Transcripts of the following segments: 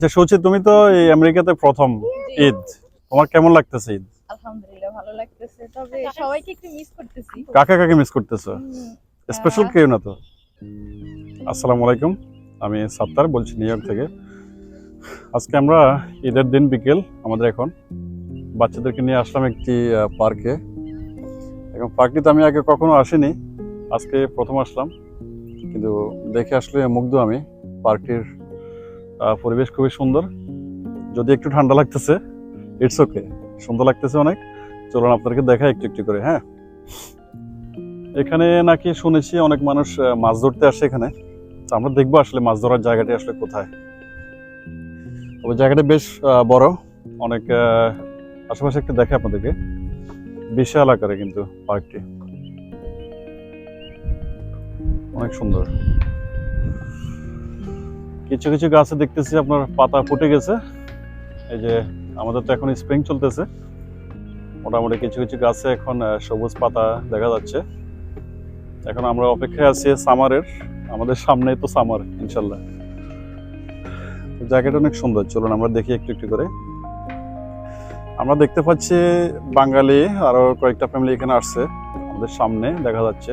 যে শুনছি তুমি তো এই আমেরিকাতে প্রথম ঈদ, তোমার কেমন লাগতেছে ঈদ? আলহামদুলিল্লাহ ভালো লাগতেছে, তবে সবাইকে একটু মিস করতেছি। কাকে কাকে মিস করতেছো? স্পেশাল আহ, কেউ না তো? আসসালামু আলাইকুম, আমি সাত্তার বলছি নিউ ইয়র্ক থেকে। আজকে আমরা ঈদের দিন বিকেল, আমাদের এখন বাচ্চাদেরকে নিয়ে আসলাম একটি পার্কে। এখন পার্কটিতে আমি আগে কখনো আসিনি, আজকে প্রথম আসলাম, কিন্তু দেখে আসলে মুগ্ধ আমি। পার্কটির পরিবেশ খুবই সুন্দর, যদি একটু ঠান্ডা লাগতেছে, ইটস ওকে, সুন্দর লাগতেছে অনেক। চলুন আপনাদেরকে দেখা একটু একটু করে। হ্যাঁ, এখানে নাকি শুনেছি অনেক মানুষ মাছ ধরতে আসে এখানে, তো আমরা দেখবো আসলে মাছ ধরার জায়গাটি আসলে কোথায়। তবে জায়গাটা বেশ বড়, অনেক আশেপাশে একটু দেখে আপনাদেরকে, বিশাল আকারে কিন্তু পার্কটি অনেক সুন্দর। কিছু কিছু গাছে দেখতেছি আপনার পাতা ফুটে গেছে, এই যে আমাদের তো এখন স্প্রিং চলতেছে, মোটামুটি কিছু কিছু গাছে এখন সবুজ পাতা দেখা যাচ্ছে। এখন আমরা অপেক্ষায় আছি সামারের, আমাদের সামনেই তো সামার ইনশাল্লাহ। জায়গাটা অনেক সুন্দর, চলুন আমরা দেখি একটু একটু করে। আমরা দেখতে পাচ্ছি বাঙালি আরো কয়েকটা ফ্যামিলি এখানে আসছে, আমাদের সামনে দেখা যাচ্ছে,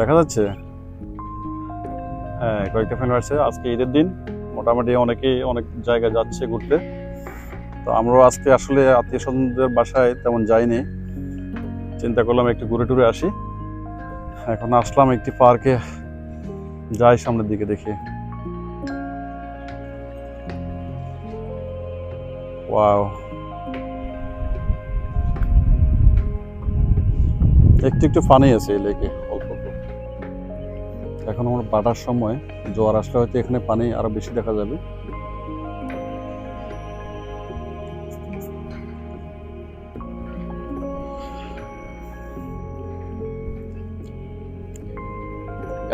দেখা যাচ্ছে। হ্যাঁ, কয়েকটা ফ্যামিলি আসছে আজকে ঈদের দিন, মোটামুটি অনেকেই অনেক জায়গায় যাচ্ছে ঘুরতে। তো আমরাও আজকে আসলে আত্মীয় স্বজনদের বাসায় তেমন যাইনি, চিন্তা করলাম একটু ঘুরে টুরে আসি। এখন আসলাম একটি পার্কে, যাই সামনের দিকে দেখি। ওয়াও, একটু একটু পানি আছে এই লেকে, অল্প অল্প। এখন আমার বাটার সময়, জোয়ার আসলে হয়তো এখানে পানি আরো বেশি দেখা যাবে।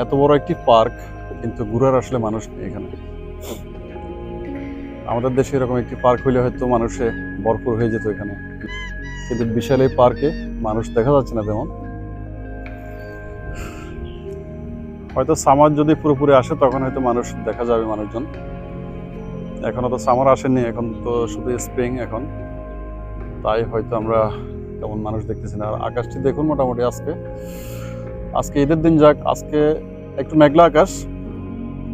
এত বড় একটি পার্ক, কিন্তু ঘুরার আসলে মানুষ নেই এখানে। আমাদের দেশে এরকম একটি পার্ক হইলে হয়তো মানুষে ভরপুর হয়ে যেত এখানে, কিন্তু বিশাল এই পার্কে মানুষ দেখা যাচ্ছে না তেমন। হয়তো সামার যদি পুরোপুরি আসে তখন হয়তো মানুষ দেখা যাবে, মানুষজন। এখনো তো সামার আসেনি, এখন তো শুধু স্প্রিং এখন, তাই হয়তো আমরা তেমন মানুষ দেখতেছি না। আর আকাশটি দেখুন, মোটামুটি আজকে আজকে ঈদের দিন, যাক আজকে একটু মেঘলা আকাশ,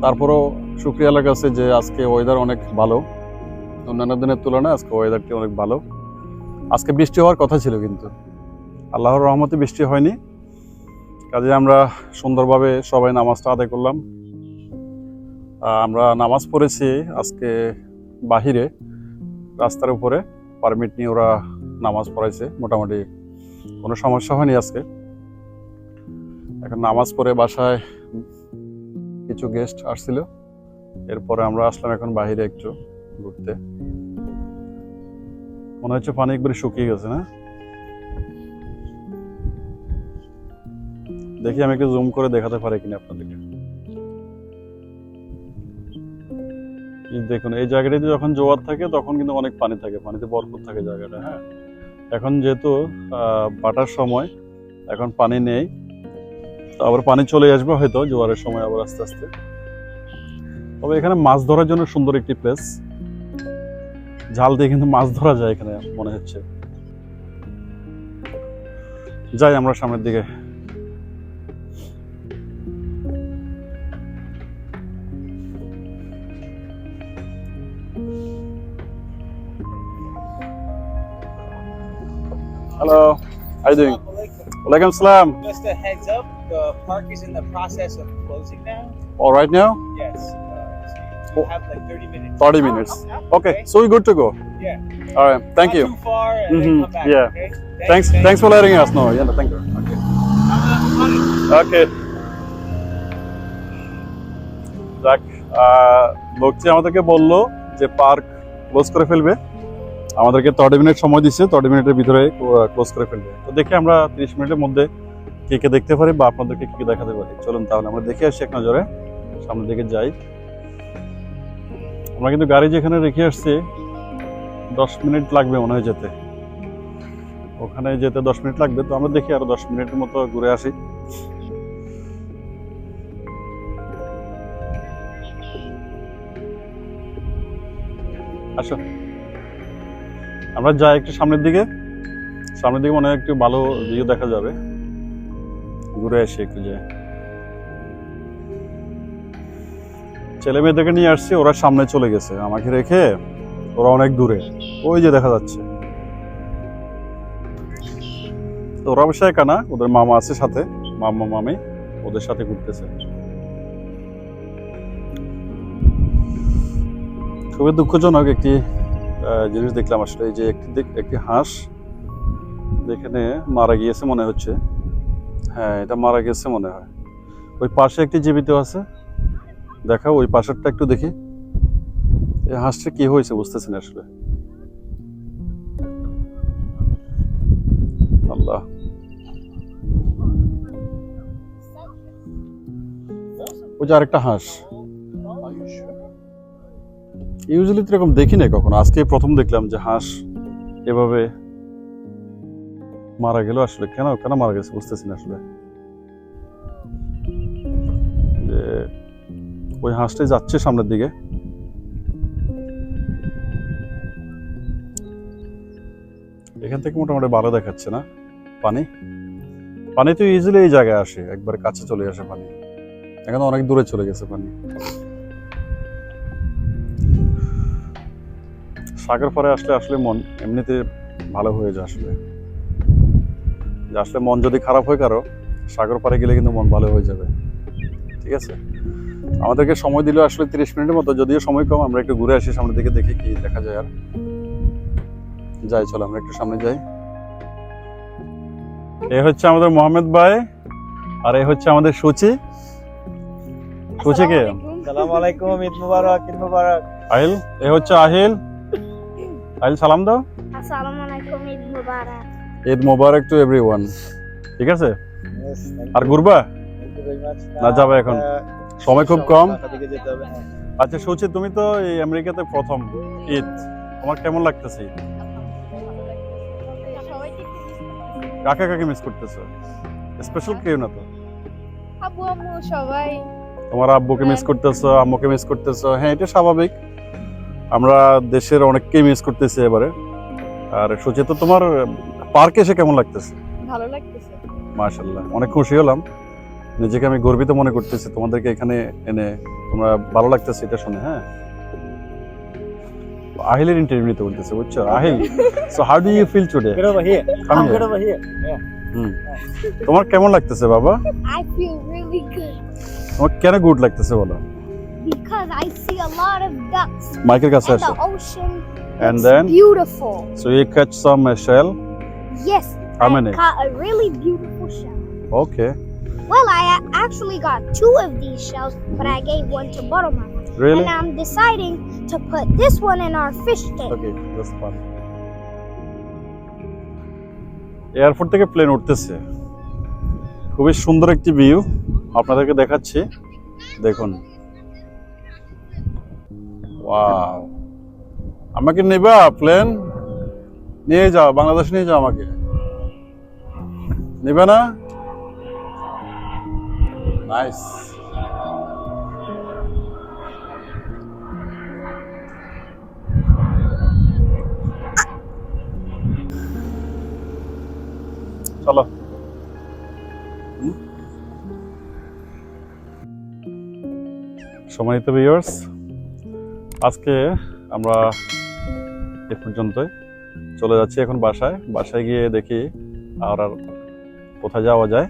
তারপরও শুক্রিয়া লাগাচ্ছে যে আজকে ওয়েদার অনেক ভালো, অন্যান্য দিনের তুলনায় আজকে ওয়েদারটি অনেক ভালো। আজকে বৃষ্টি হওয়ার কথা ছিল, কিন্তু আল্লাহর রহমতে বৃষ্টি হয়নি। কাজে আমরা সুন্দরভাবে সবাই নামাজটা আদায় করলাম। আমরা নামাজ পড়েছি আজকে বাহিরে, রাস্তার উপরে পারমিট নিয়ে ওরা নামাজ পড়াইছে, মোটামুটি কোনো সমস্যা হয়নি আজকে। এখন নামাজ পড়ে বাসায় কিছু গেস্ট আসছিল, এরপরে আমরা আসলাম এখন বাহিরে একটু ঘুরতে। মনে হচ্ছে পানি একবারে শুকিয়ে গেছে না? দেখি আমি একটু জুম করে দেখাতে পারি কিনা আপনাদেরকে। দেখুন এই জায়গাটিতে যখন জোয়ার থাকে তখন কিন্তু অনেক পানি থাকে, পানিতে ভরপুর থাকে জায়গাটা। হ্যাঁ, এখন যেহেতু বাটার সময়, এখন পানি নেই, তো আবার পানি চলে আসবে হয়তো জোয়ারের সময় আবার আস্তে আস্তে। তবে এখানে মাছ ধরার জন্য সুন্দর একটি প্লেস, জাল দিয়ে কিন্তু মাছ ধরা যায় এখানে মনে হচ্ছে। যাই আমরা সামনের দিকে। Hello, how you doing? ওয়ালাইকুম আসসালাম। Just a heads up, the park is in the process of closing now. All right now? Yes. So you have like 30 minutes. 30 minutes. Okay, so we're good to go. Yeah. All right, thank Not you. too far and Mhm, then come back. yeah. Okay? Thanks for letting us know. Yeah, thank you. Okay. Okay. যাক, লোকটি আমাদেরকে বললো যে park close করে ফেলবে, আমাদেরকে 30 minute সময় দিচ্ছে, 30 মিনিটের ভিতরে ক্লোজ করে ফেলবে। তো দেখি আমরা 30 মিনিটের মধ্যে কে কে দেখতে পারি বা আপনাদেরকে কি দেখাতে পারি। চলুন তাহলে আমরা দেখে আসি এক নজরে, সামনের দিকে যাই। আমরা কিন্তু গাড়ি যেখানে রেখে আসছি 10 মিনিট লাগবে মনে হয় যেতে, ওখানে যেতে 10 মিনিট লাগবে। তো আমরা দেখি আরো 10 মিনিটের মতো ঘুরে আসি। আসো, আমরা যাই একটু সামনের দিকে মনে হয় একটু ভালো ভিউ দেখা যাবে, ঘুরে আসি একটু। যে ছেলে মেয়েদেরকে নিয়ে আসছি, ওরা সামনে চলে গেছে আমাকে রেখে, ওরা অনেক দূরে, ওই যে দেখা যাচ্ছে। তো ওরা অবশ্যই একা না, ওদের মামা আছে সাথে, মামা মামি ওদের সাথে ঘুরতেছে। খুবই দুঃখজনক একটি জিনিস দেখলাম আসলে, এই যে একটি হাঁস এখানে মারা গিয়েছে মনে হচ্ছে। হ্যাঁ, এটা মারা গেছে মনে হয়। ওই পাশে একটি জীবিত আছে, দেখাও ওই পাশেরটা একটু দেখি। এই হাঁসটা কি হয়েছে বুঝতেছি না আসলে। আল্লাহ, ওই যে আরেকটা হাঁস। ইউজুয়ালি তো এরকম দেখি না কখনো, আজকে প্রথম দেখলাম যে হাঁস এভাবে মারা গেল। আসলে কেন কেন মারা গেছে বুঝতেছি না আসলে। যে ওই হাঁসটাই যাচ্ছে সামনের দিকে। এখান থেকে মোটামুটি ভালো দেখাচ্ছে না পানি। পানি তো ইজিলি এই জায়গায় আসে, একবার কাছে চলে আসে পানি। এখন অনেক দূরে চলে গেছে পানি। সাগর পাড়ে আসলে মন এমনিতে ভালো হয়ে যায় আসলে। আসলে মন যদি খারাপ হয় কারো, সাগর পাড়ে গেলে কিন্তু মন ভালো হয়ে যাবে। ঠিক আছে, আমাদেরকে সময় দিল আসলে 30 মিনিটের মতো, যদিও সময় কম। আমরা একটু ঘুরে আসি সামনের দিকে, দেখি কি দেখা যায়। আর যাই, চলো আমরা একটু সামনে যাই। এ হচ্ছে আমাদের মোহাম্মদ ভাই, আর এ হচ্ছে আমাদের সুচি। সুচি কে? Assalamu alaikum. Eid Mubarak. Eid Mubarak. Ahil. এ হচ্ছে আহিল। আহিল সালাম দাও। আসসালামু আলাইকুম, ঈদ মুবারক। ঈদ মোবারক টু এভরিওয়ান। ঠিক আছে, Yes, thank R you. ঘুরবা? Thank you very much. না, যাবে এখন, সময় খুব কম। ঢাকা থেকে যেতে হবে, হ্যাঁ। আচ্ছা সুচি, তুমি তো এই আমেরিকাতে প্রথম ঈদ, তোমার কেমন লাগতেছে? সবাইকে একটু মিস করতেছি। কাকে কাকে মিস করতেছো? স্পেশাল কেউ না তো? আব্বু আম্মু সবাই। তোমার আব্বুকে মিস করতেছো, আম্মুকে মিস করতেছো। হ্যাঁ, এটা স্বাভাবিক। আমরা দেশের অনেককেই মিস করতেছি এবারে। আর সুচি, তো তোমার পার্কে এসে কেমন লাগতেছে? ভালো লাগতেছে। মাশাআল্লাহ, অনেক খুশি হলাম, নিজেকে আমি গর্বিত মনে করতেছি তোমাদেরকে এখানে এনে। তোমরা ভালো লাগতেছে এটা শুনে। হ্যাঁ, আহিলের ইন্টারভিউ নিতে বলতেছে, বুঝছো? Ahil, so how do you feel today? Get over here. Come Come here. get over here. Yeah. তোমার কেমন লাগতেছে বাবা? I feel really good তোমার কেন গুড লাগতেছে বলো? because I see a lot of ducks মাইকের কাছে and আসো। the ocean And looks then? beautiful. So you catch some shell? Yes, How I many? caught a really beautiful shell. Okay, Well, I actually got 2 of these shells, but I gave one to Buttermama. really? And I'm deciding to put this one in our fish tank. Okay, that's fun. Airport থেকে plane উঠতেছে, খুবই সুন্দর একটি view আপনাদেরকে দেখাচ্ছি, দেখুন। Wow, আমাকে নেবা প্লেন? নিয়ে যাও, বাংলাদেশ নিয়ে যাও আমাকে, নেবে না? নাইস। চলো। সম্মানিত ভিউয়ার্স, আজকে আমরা এ পর্যন্তই, চলে যাচ্ছি এখন বাসায় গিয়ে দেখি আর কোথায় যাওয়া যায়।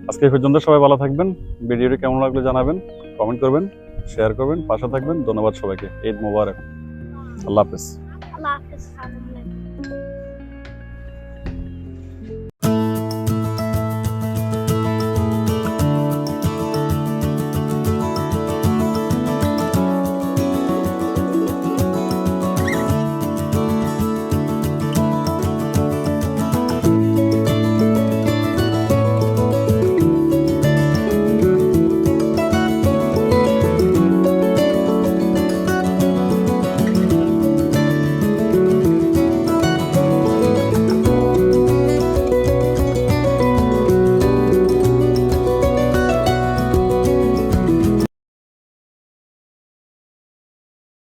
আজকে এই পর্যন্ত, সবাই ভালো থাকবেন। ভিডিওটি কেমন লাগলো জানাবেন, কমেন্ট করবেন, শেয়ার করবেন, পাশে থাকবেন। ধন্যবাদ সবাইকে। ঈদ মোবারক। আল্লাহ হাফেজ। Allah Hafiz.